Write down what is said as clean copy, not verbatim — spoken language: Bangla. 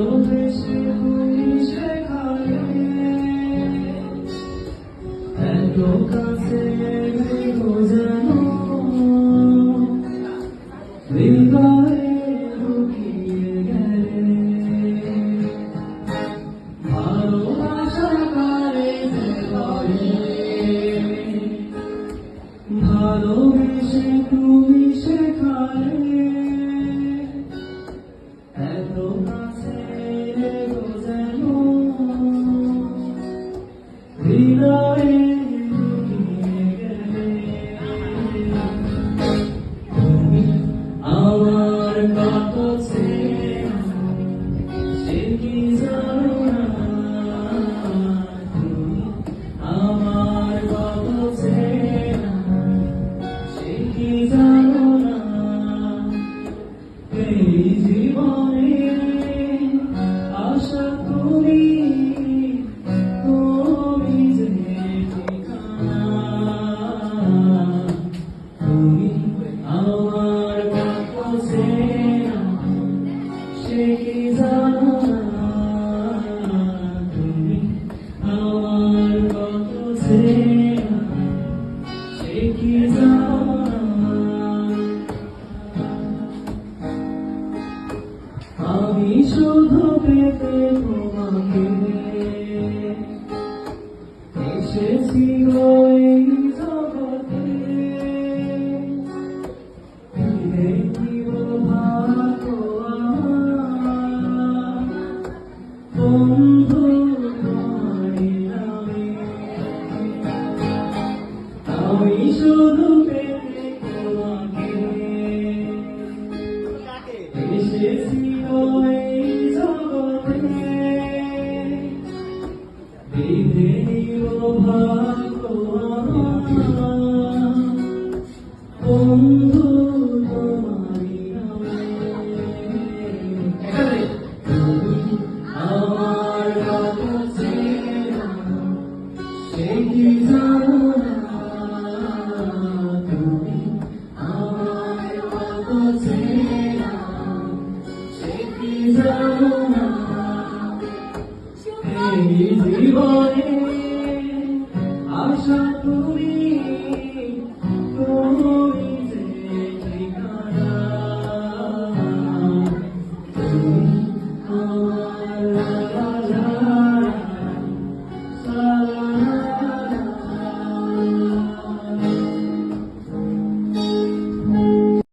ভালোবেসে তুমি শেখালে এত কাছে এলো যেন হৃদয়ে ঢুকিয়ে গেলে ভালোবাসা কারে যে বলে ভালোবেসে তুমি শেখালে এত কাছে এলো যেন হৃদয়ে ঢুকিয়ে গেলে তুমি আমার কত চেনা সে কি জানো না তুমি আমার কত চেনা সে কি জানো না এই জীবনে আশা তুমি তুমি যে ঠিকানা তুমি আমার কত চেনা সে কি জানো না তুমি আমার কত চেনা সে কি জানো না আমি শুধু পেতে তোমাকে এসেছি এই জগতে ফিরে দিব ভাগ্য আমার বন্ধু তোমারই নামে আমি শুধু পেতে তোমাকে এসেছি এই জগতে